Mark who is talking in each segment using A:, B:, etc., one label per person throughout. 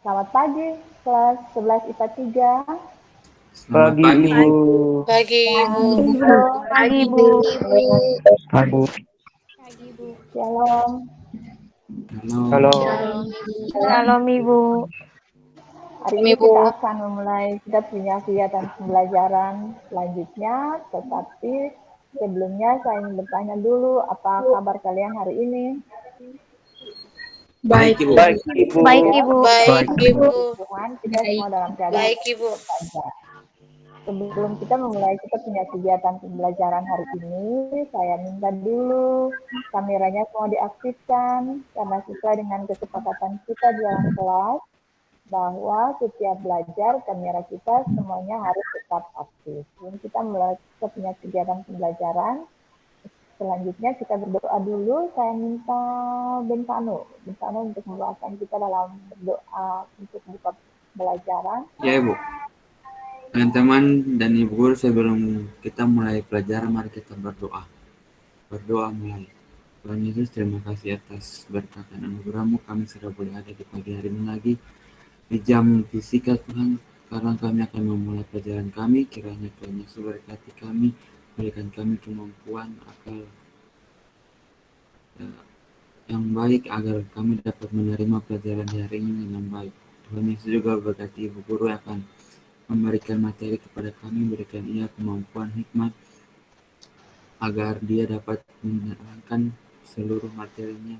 A: Selamat pagi, kelas 11 IPA 3.
B: Selamat pagi,
C: Ibu.
D: Pagi, Ibu.
E: Pagi,
D: Pagi,
E: Bu.
C: Pagi.
E: Pagi, Bu.
A: Shalom.
C: Halo.
E: Shalom, Ibu.
A: Hari ini kita akan memulai, kita punya kegiatan pembelajaran selanjutnya, tetapi sebelumnya saya ingin bertanya dulu, apa kabar kalian hari ini?
B: Baik, Ibu.
C: Baik, Ibu.
E: Baik, Ibu.
D: Baik, Ibu.
A: Tuhan, kita semua dalam keadaan
D: Baik, Ibu.
A: belajar. Sebelum kita memulai, kita punya kegiatan pembelajaran hari ini, saya minta dulu kameranya semua diaktifkan, karena sesuai dengan kesepakatan kita di dalam kelas, bahwa setiap belajar kamera kita semuanya harus tetap aktif. Sebelum kita mulai, kita punya kegiatan pembelajaran, selanjutnya kita berdoa dulu. Saya minta Bentano untuk membawakan kita dalam berdoa untuk buka pembelajaran.
B: Ya, Ibu. Teman-teman dan Ibu Guru, sebelum kita mulai pelajaran, mari kita berdoa. Berdoa mulai. Tuhan Yesus, terima kasih atas berkat dan anugerah-Mu. Kami sudah boleh ada di pagi hari ini lagi. Di jam fisika Tuhan, sekarang kami akan memulai pelajaran kami. Kiranya Tuhan Yesus berkati kami, berikan kami kemampuan, akal yang baik agar kami dapat menerima pelajaran di hari ini dengan baik. Tuhan Yesus juga berkati Ibu Guru yang akan memberikan materi kepada kami, berikan ia kemampuan hikmat agar dia dapat menerangkan seluruh materinya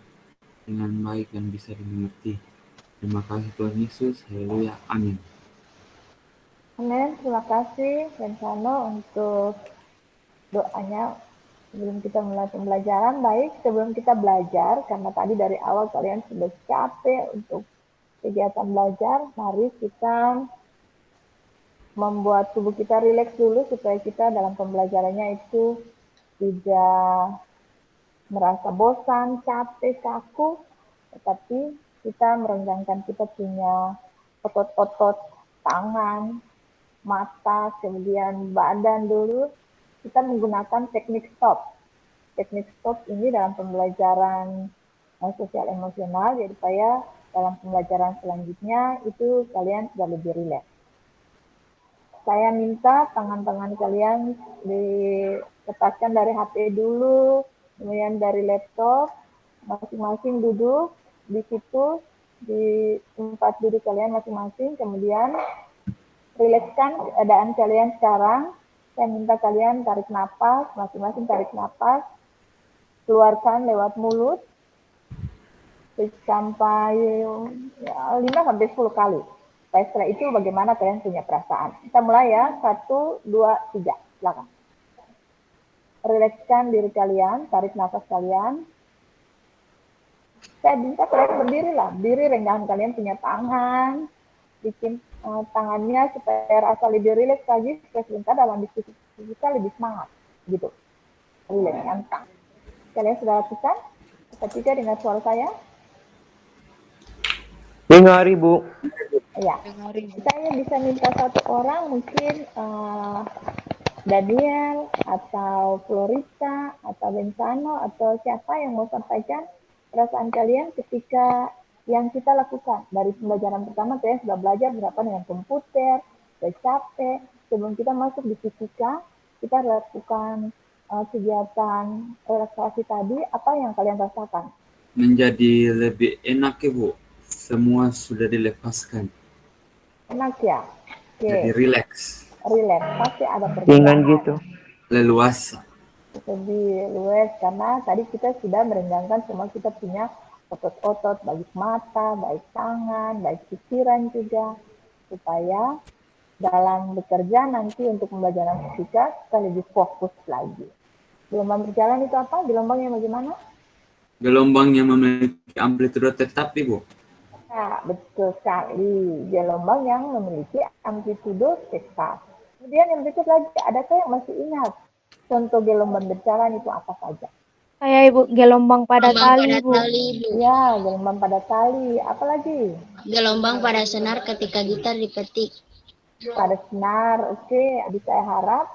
B: dengan baik dan bisa dimengerti. Terima kasih Tuhan Yesus. Haleluya. Amin.
A: Amin. Terima kasih Bentano untuk doanya sebelum kita mulai pembelajaran. Baik, sebelum kita belajar, karena tadi dari awal kalian sudah capek untuk kegiatan belajar, mari kita membuat tubuh kita rileks dulu supaya kita dalam pembelajarannya itu tidak merasa bosan, capek, kaku, tetapi kita merenggangkan, kita punya otot-otot tangan, mata, kemudian badan dulu. Kita menggunakan teknik stop. Teknik stop ini dalam pembelajaran sosial emosional, jadi supaya dalam pembelajaran selanjutnya itu kalian sudah lebih rileks. Saya minta tangan-tangan kalian dilepaskan dari HP dulu, kemudian dari laptop, masing-masing duduk di situ, di tempat duduk kalian masing-masing, kemudian rilekskan keadaan kalian sekarang. Saya minta kalian tarik napas, masing-masing tarik napas, keluarkan lewat mulut, sampai 5-10 kali. Setelah itu bagaimana kalian punya perasaan. Kita mulai ya, 1, 2, 3, silakan. Rilekskan diri kalian, tarik nafas kalian. Saya minta kalian berdiri lah, berdiri, renggangkan kalian punya tangan, bikin tangannya supaya rasa lebih rileks lagi, supaya sebentar dalam diskusi kita lebih semangat, gitu. Rilekskan tangan. Kalian sudah lakukan? Ketiga dengan suara saya.
C: Dengar, Ibu.
A: Ya, saya bisa minta satu orang, mungkin Daniel atau Florita atau Bentano atau siapa yang mau sampaikan perasaan kalian ketika yang kita lakukan dari pembelajaran pertama. Kalian sudah belajar berapa dengan komputer, sudah capek. Sebelum kita masuk di fisika, kita lakukan kegiatan relaksasi tadi. Apa yang kalian rasakan?
B: Menjadi lebih enak, Ibu. Semua sudah dilepaskan.
A: Enak ya? Oke.
B: Jadi rileks.
A: Rileks, pasti ada
C: Dengan
A: perbedaan.
C: gitu.
B: Leluasa.
A: Lebih luwes karena tadi kita sudah merenggangkan semua, kita punya otot-otot, baik mata, baik tangan, baik pikiran juga, supaya dalam bekerja nanti untuk pembelajaran fisika kita lebih fokus lagi. Gelombang berjalan itu apa? Gelombang yang bagaimana?
B: Gelombang yang memiliki amplitudo tetap, Ibu.
A: Nah, betul sekali. Gelombang yang memiliki amplitudo tetap. Kemudian yang berikut lagi, adakah yang masih ingat contoh gelombang berjalan itu apa saja?
E: Kayak Ibu, gelombang pada tali, Bu.
A: Ya, gelombang pada tali. Apalagi?
D: Gelombang pada senar ketika gitar dipetik.
A: Pada senar. Oke, jadi saya harap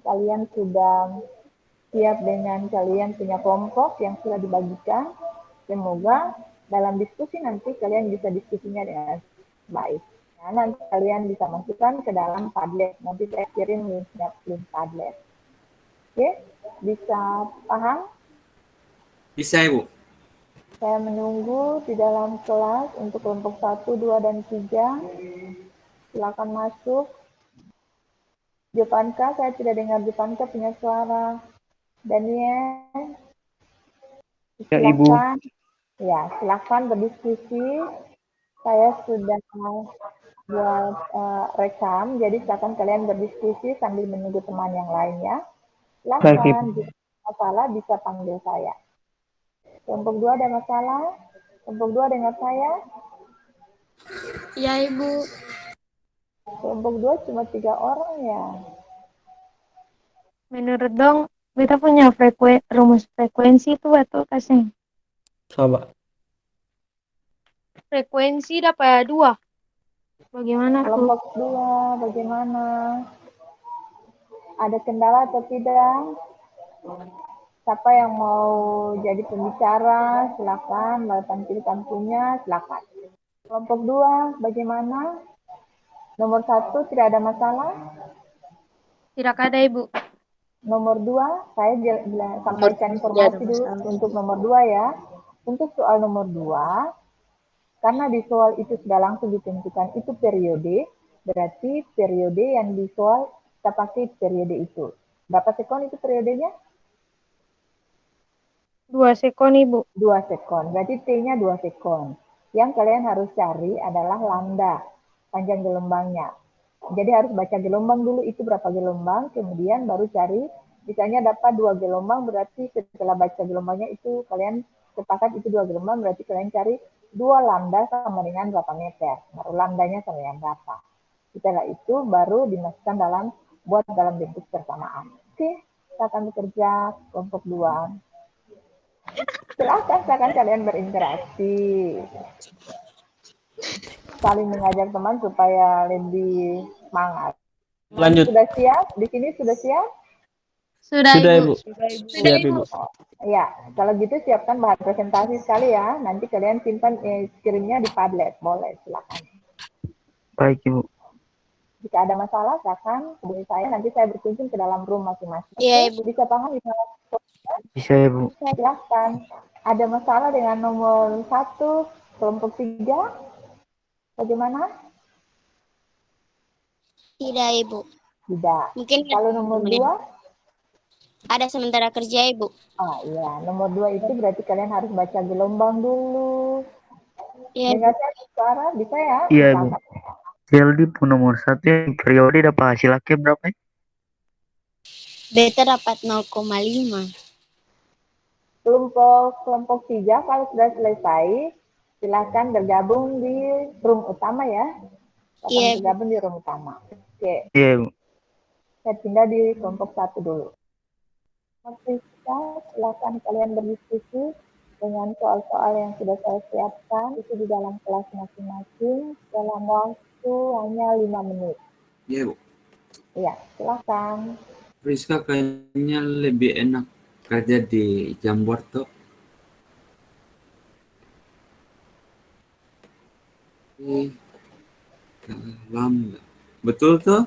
A: kalian sudah siap dengan kalian punya kelompok yang sudah dibagikan. Semoga dalam diskusi nanti kalian bisa diskusinya dengan Baik. Nah, nanti kalian bisa masukkan ke dalam Padlet. Nanti saya kirim link Padlet. Oke, bisa paham?
B: Bisa, Ibu.
A: Saya menunggu di dalam kelas untuk kelompok 1, 2, dan 3. Silakan masuk. Jopanka, saya tidak dengar Jopanka punya suara. Daniel,
C: Ya, Ibu.
A: silakan. Ya, silakan berdiskusi. Saya sudah buat rekam, jadi silakan kalian berdiskusi sambil menunggu teman yang lain ya.
C: Baik,
A: Silakan,
C: Ibu.
A: jika ada masalah bisa panggil saya. Kelompok 2 ada masalah? Kelompok 2 dengar saya?
D: Ya, Ibu.
A: Kelompok 2 cuma 3 orang ya.
E: Menurut dong, kita punya rumus frekuensi itu betul kasih.
C: Coba.
E: Frekuensi dapat 2. Bagaimana tuh?
A: Kelompok 2 bagaimana? Ada kendala atau tidak? Siapa yang mau jadi pembicara? Silakan, mau tampil tampunya, silakan. Kelompok 2 bagaimana? Nomor 1 tidak ada masalah?
E: Tidak ada, Ibu.
A: Nomor 2, saya sampaikan informasi dulu untuk nomor 2 ya. Untuk soal nomor 2, karena di soal itu sudah langsung ditentukan itu periode, berarti periode yang di soal kita pakai periode itu. Berapa sekon itu periodenya?
E: 2 sekon, Ibu.
A: 2 sekon, berarti T-nya 2 sekon. Yang kalian harus cari adalah lambda, panjang gelombangnya. Jadi harus baca gelombang dulu itu berapa gelombang, kemudian baru cari, misalnya dapat 2 gelombang, berarti setelah baca gelombangnya itu kalian sepakat itu 2 gelombang, berarti kalian cari 2 lambda sama dengan berapa meter, baru lambdanya sama dengan berapa. Setelah itu baru dimasukkan buat dalam bentuk persamaan. Oke, kita akan bekerja kelompok 2. Silakan kalian berinteraksi. Saling mengajak teman supaya lebih semangat.
C: Lanjut.
A: Sudah siap? Di sini sudah siap?
E: Sudah, Ibu.
C: Siap, Ibu.
A: Oh, ya, kalau gitu siapkan bahan presentasi sekali ya. Nanti kalian simpan kirimnya di Padlet. Boleh, silakan.
C: Baik, Ibu.
A: Jika ada masalah, silakan hubungi saya. Nanti saya berkunjung ke dalam room masing-masing.
D: Iya,
A: Oke?
D: Ibu.
A: Bisa paham?
C: Bisa, Ibu.
A: Silakan. Ada masalah dengan nomor 1, kelompok 3? Bagaimana?
D: Tidak, Ibu.
A: Tidak.
D: Mungkin
A: Kalau nomor 2?
D: ada sementara kerja, Ibu.
A: Oh iya, nomor 2 itu berarti kalian harus baca gelombang dulu.
D: Iya,
A: Dengar saya suara, bisa ya?
C: Iya, Ibu.
A: Silakan.
C: Jadi nomor 1 yang periode dapat hasil akhir berapa?
D: beta dapat 0,5.
A: Kelompok 3 kalau sudah selesai, silakan bergabung di room utama ya. Silakan
D: Iya, Ibu.
A: bergabung di room utama. Oke,
C: Iya, Ibu.
A: saya pindah di kelompok 1 dulu. Silakan kalian berdiskusi dengan soal-soal yang sudah saya siapkan itu di dalam kelas masing-masing dalam waktu hanya 5 menit.
B: Iya, Bu.
A: Iya, silakan.
B: Rizka kayaknya lebih enak kerja di Jamboard tuh. Lambda. Betul tuh?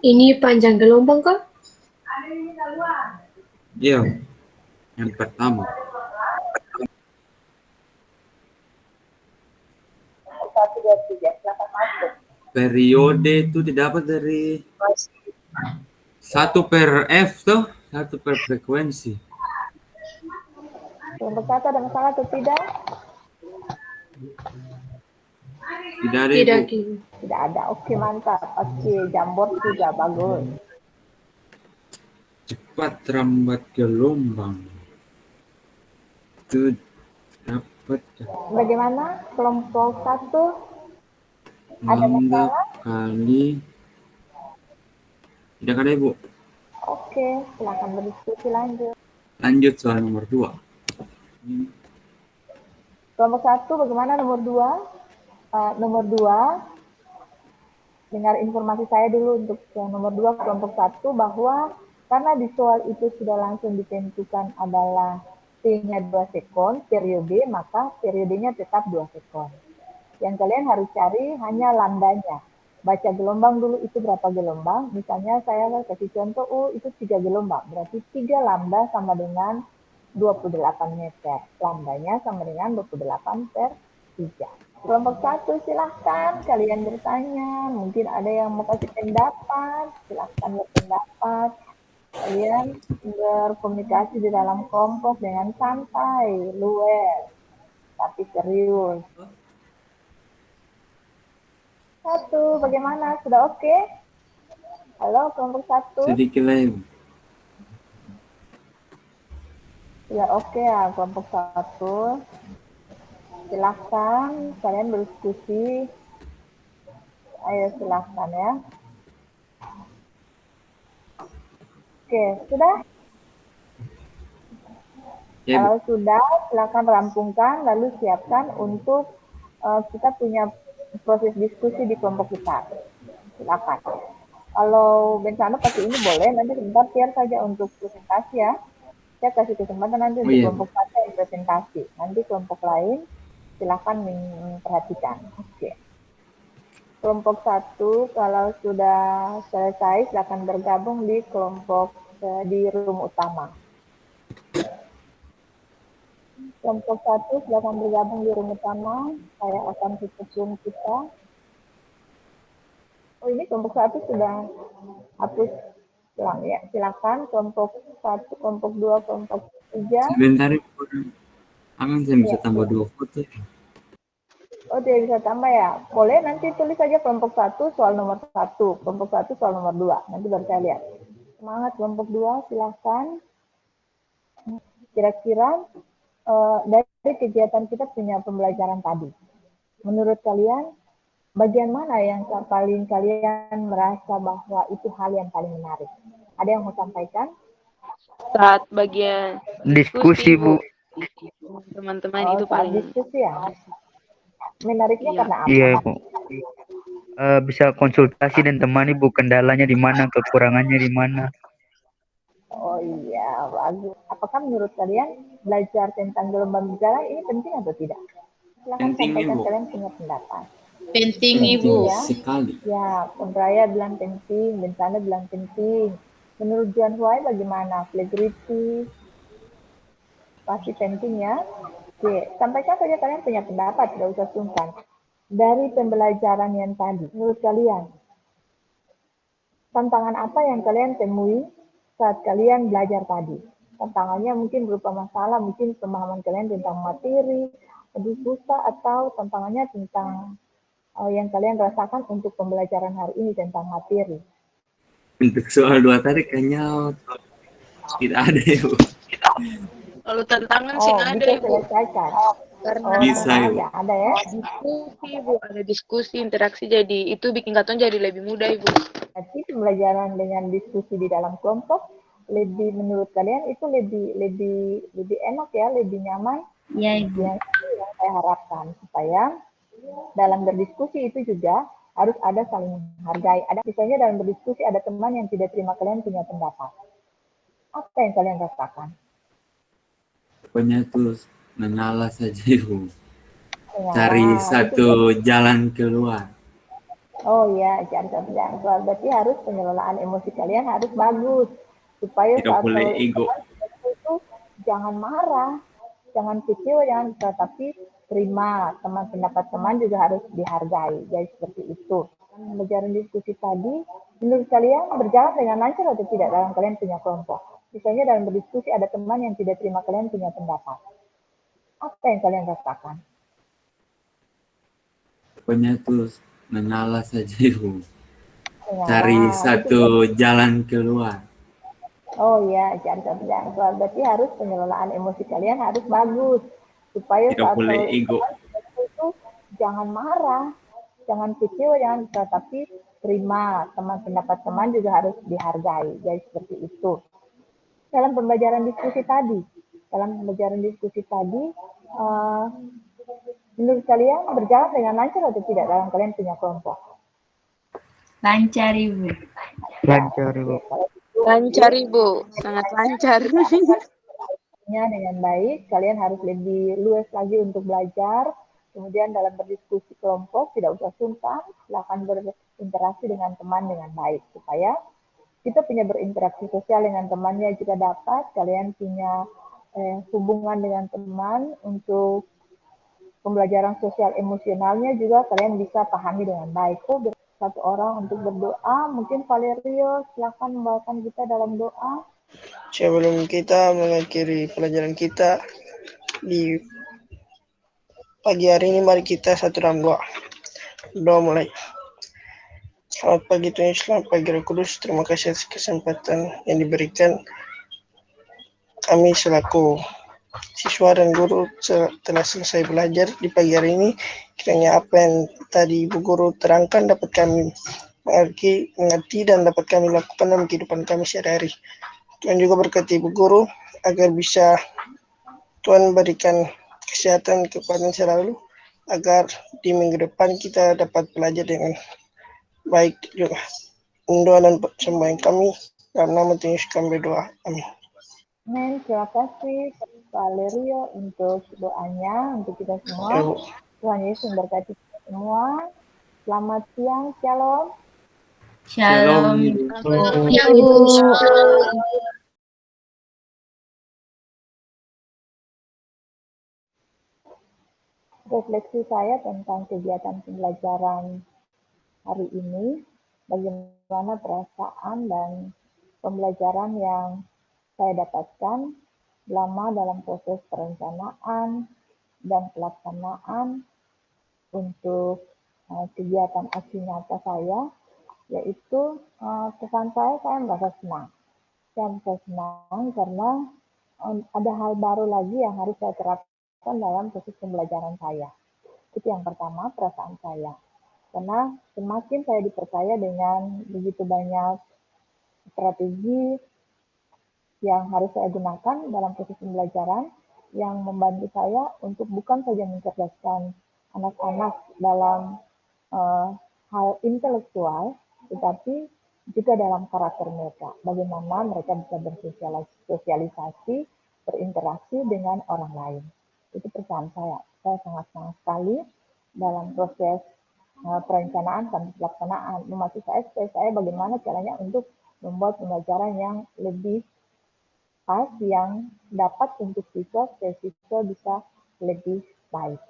F: Ini panjang gelombang kah?
B: Iya. Yang pertama.
A: Satu, dua, tiga, silakan masuk.
B: Periode itu didapat dari 1 per F tuh, 1 per frekuensi.
A: Kelompok 1 ada masalah atau tidak?
B: Tidak ada,
F: Tidak,
B: Ibu.
F: Ibu.
A: Tidak ada. Oke, mantap. Oke, Jamboard juga bagus.
B: Cepat rambat gelombang. Itu dapat
A: Bagaimana kelompok 1? Ada
B: lambda
A: masalah?
B: kali. Tidak ada, Ibu.
A: Oke, silakan berdiskusi lanjut.
B: Lanjut soal nomor 2.
A: Kelompok 1 bagaimana nomor 2? Nomor 2, dengar informasi saya dulu untuk yang nomor 2 kelompok 1 bahwa karena di soal itu sudah langsung ditentukan adalah T-nya 2 sekon, periode, maka periodenya tetap 2 sekon. Yang kalian harus cari hanya lambdanya. Baca gelombang dulu itu berapa gelombang. Misalnya saya kasih contoh, oh itu 3 gelombang. Berarti 3 lambda sama dengan 28 meter. Lambdanya sama dengan 28 per 3. Kelompok 1 silahkan kalian bertanya. Mungkin ada yang mau kasih pendapat. Silahkan berpendapat. Kalian berkomunikasi di dalam kelompok dengan santai, luwes, tapi serius. 1, bagaimana? Sudah oke? Halo, kelompok 1?
B: Sedikit lah, Ibu.
A: Sudah oke ya, kelompok 1. Silahkan kalian berdiskusi. Ayo silahkan ya. Oke, sudah?
B: Ya, Bu.
A: Kalau sudah, silakan rampungkan, lalu siapkan untuk kita punya proses diskusi di kelompok kita. Silakan. Kalau Bensano pakai ini boleh, nanti sebentar share saja untuk presentasi ya. Saya kasih kesempatan nanti untuk
B: iya,
A: kelompok satu yang presentasi. Nanti kelompok lain silakan memperhatikan. Oke. Kelompok 1 kalau sudah selesai silakan bergabung di kelompok di room utama. Kelompok 1 silakan bergabung di room utama. Saya akan tutup Zoom kita. Oh ini kelompok 1 sudah hapus ulang ya. Silakan kelompok 1, kelompok 2, kelompok 3.
B: Sebentar, Ibu. Akan saya bisa
A: Ya,
B: tambah
A: ya.
B: 2 foto.
A: Oh tidak bisa tambah ya? Boleh nanti tulis saja kelompok 1 soal nomor 1, kelompok 1 soal nomor 2. Nanti baru saya lihat. Semangat kelompok 2, silakan. Kira-kira dari kegiatan kita punya pembelajaran tadi. Menurut kalian, bagian mana yang paling kalian merasa bahwa itu hal yang paling menarik? Ada yang mau sampaikan?
G: Saat bagian
C: Diskusi, Bu.
G: teman-teman itu
A: Saat
G: paling
A: diskusi ya? Menariknya
G: Iya.
A: karena apa?
C: Iya, Bu. Bisa konsultasi dan temani, Bu, kendalanya di mana, kekurangannya di mana.
A: Oh iya, bagus. Apakah menurut kalian belajar tentang gelombang berjalan ini penting atau tidak? Silakan
B: Penting,
A: sampaikan
B: Ibu.
A: kalian punya pendapat.
F: Penting,
B: Penting
F: Ibu.
A: Ya,
B: sekali.
A: ya, Penraya bilang penting, Bensana bilang penting. Menurut Juan Huai bagaimana? Flexibility pasti penting ya. Oke, sampaikan saja kalian punya pendapat, tidak usah sungkan. Dari pembelajaran yang tadi, menurut kalian, tantangan apa yang kalian temui saat kalian belajar tadi? Tantangannya mungkin berupa masalah, mungkin pemahaman kalian tentang materi, lebih susah, atau tantangannya tentang yang kalian rasakan untuk pembelajaran hari ini tentang materi.
B: Untuk soal 2 tadi kayaknya tidak ada, Ibu.
G: kalau tantangan sih nggak ada,
A: bisa
G: Ibu.
A: selesaikan.
G: Karena
B: Bisa,
A: tantangan
B: Ibu.
A: nggak ada ya.
G: diskusi, Ibu, ada diskusi, interaksi, jadi itu bikin kalian jadi lebih mudah, Ibu.
A: Berarti pembelajaran dengan diskusi di dalam kelompok lebih menurut kalian itu lebih enak ya, lebih nyaman.
E: Iya, Ibu.
A: Yang saya harapkan supaya dalam berdiskusi itu juga harus ada saling menghargai. Ada misalnya dalam berdiskusi ada teman yang tidak terima kalian punya pendapat. Apa yang kalian rasakan?
B: Pokoknya itu mengalah saja, Ibu.
A: Mengalah,
B: Cari
A: itu
B: satu jalan keluar.
A: Oh iya, cari satu jalan keluar. Berarti harus pengelolaan emosi kalian harus bagus. Supaya
B: Tidak
A: saat
B: boleh
A: kalau
B: ego.
A: itu jangan marah, jangan kecewa, jangan tapi terima teman pendapat teman juga harus dihargai. Jadi seperti itu. Pembelajaran diskusi tadi, menurut kalian berjalan dengan lancar atau tidak dalam kalian punya kelompok? Misalnya dalam berdiskusi ada teman yang tidak terima kalian punya pendapat. Apa yang kalian rasakan?
B: Pokoknya itu mengalah saja, Ibu.
A: Mengalah,
B: Cari
A: itu
B: satu jalan keluar.
A: Oh iya, cari satu jalan keluar. Berarti harus pengelolaan emosi kalian harus bagus. Supaya
B: Tidak
A: saat
B: boleh
A: kalau
B: ego.
A: itu jangan marah, jangan kecewa, jangan tapi terima teman pendapat teman juga harus dihargai. Jadi seperti itu. Dalam pembelajaran diskusi tadi, menurut kalian berjalan dengan lancar atau tidak dalam kalian punya kelompok?
E: Lancar, Ibu.
C: Lancar, Ibu.
A: Kalau gitu,
G: Lancar, Ibu. Sangat lancar.
A: prosesnya dengan baik, kalian harus lebih luas lagi untuk belajar. Kemudian dalam berdiskusi kelompok, tidak usah sungkan, silakan berinteraksi dengan teman dengan baik, supaya kita punya berinteraksi sosial dengan temannya juga dapat, kalian punya hubungan dengan teman untuk pembelajaran sosial emosionalnya juga kalian bisa pahami dengan baik. Satu orang untuk berdoa, mungkin Valerio silakan membawakan kita dalam doa.
H: Sebelum kita mengakhiri pelajaran kita di pagi hari ini, mari kita satu dalam doa. Doa mulai. Selamat pagi Tuhan, selamat pagi Roh Kudus. Terima kasih atas kesempatan yang diberikan kami selaku siswa dan guru telah selesai belajar di pagi hari ini. Kiranya apa yang tadi Ibu Guru terangkan dapat kami mengerti dan dapat kami lakukan dalam kehidupan kami sehari-hari. Tuhan juga berkati Ibu Guru agar bisa Tuhan berikan kesehatan kepada selalu, agar di minggu depan kita dapat belajar dengan baik juga. Doa dan sembahyang kami dalam nama Tuhan Yesus kami berdoa. Amin.
A: Amin. Terima kasih Valerio untuk doanya untuk kita semua. Tuhan Yesus memberkati kita semua. Selamat siang, shalom.
B: Shalom.
F: Ya, Ibu.
A: Refleksi saya tentang kegiatan pembelajaran hari ini, bagaimana perasaan dan pembelajaran yang saya dapatkan selama dalam proses perencanaan dan pelaksanaan untuk kegiatan aksi nyata saya, yaitu pesan saya merasa senang. Saya merasa senang karena ada hal baru lagi yang harus saya terapkan dalam proses pembelajaran saya. Itu yang pertama, perasaan saya. Karena semakin saya dipercaya dengan begitu banyak strategi yang harus saya gunakan dalam proses pembelajaran, yang membantu saya untuk bukan saja mencerdaskan anak-anak dalam hal intelektual, tetapi juga dalam karakter mereka. Bagaimana mereka bisa bersosialisasi, berinteraksi dengan orang lain. Itu pesan saya. Saya sangat senang sekali dalam proses perencanaan sampai pelaksanaan. Memacu saya bagaimana caranya untuk membuat pembelajaran yang lebih pas, yang dapat untuk siswa bisa lebih baik.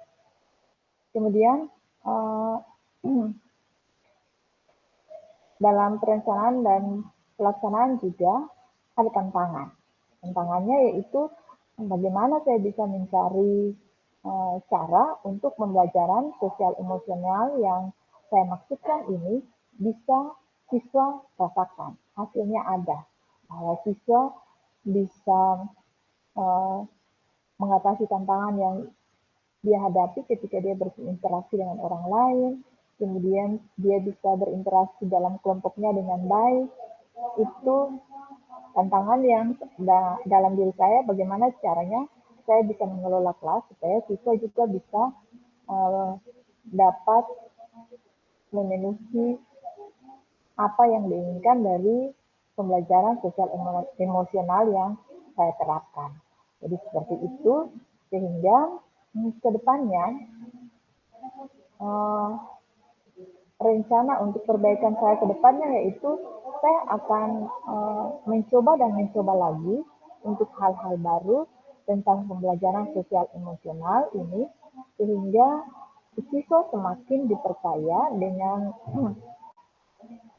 A: Kemudian dalam perencanaan dan pelaksanaan juga ada tantangan. Tantangannya yaitu bagaimana saya bisa mencari cara untuk pembelajaran sosial emosional yang saya maksudkan ini bisa siswa rasakan. Hasilnya ada, bahwa siswa bisa mengatasi tantangan yang dia hadapi ketika dia berinteraksi dengan orang lain, kemudian dia bisa berinteraksi dalam kelompoknya dengan baik. Itu tantangan yang dalam diri saya, bagaimana caranya saya bisa mengelola kelas supaya siswa juga bisa dapat memenuhi apa yang diinginkan dari pembelajaran sosial emosional yang saya terapkan. Jadi seperti itu, sehingga ke depannya rencana untuk perbaikan saya ke depannya yaitu saya akan mencoba lagi untuk hal-hal baru tentang pembelajaran sosial emosional ini, sehingga siswa semakin dipercaya dengan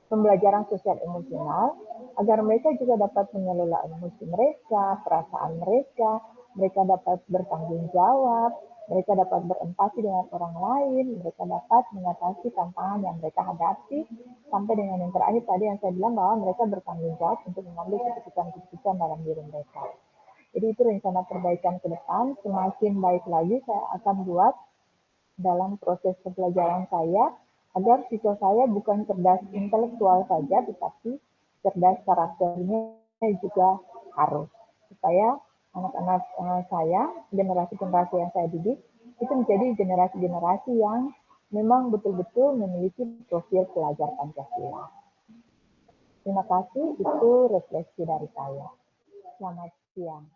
A: pembelajaran sosial emosional, agar mereka juga dapat mengelola emosi mereka, perasaan mereka, mereka dapat bertanggung jawab, mereka dapat berempati dengan orang lain, mereka dapat mengatasi tantangan yang mereka hadapi, sampai dengan yang terakhir tadi yang saya bilang bahwa mereka bertanggung jawab untuk mengambil keputusan-keputusan dalam diri mereka. Jadi itu rencana perbaikan ke depan, semakin baik lagi saya akan buat dalam proses pembelajaran saya, agar siswa saya bukan cerdas intelektual saja, tetapi cerdas karakternya juga harus. Supaya anak-anak saya, generasi-generasi yang saya didik, itu menjadi generasi-generasi yang memang betul-betul memiliki profil pelajar Pancasila. Terima kasih, itu refleksi dari saya. Selamat siang.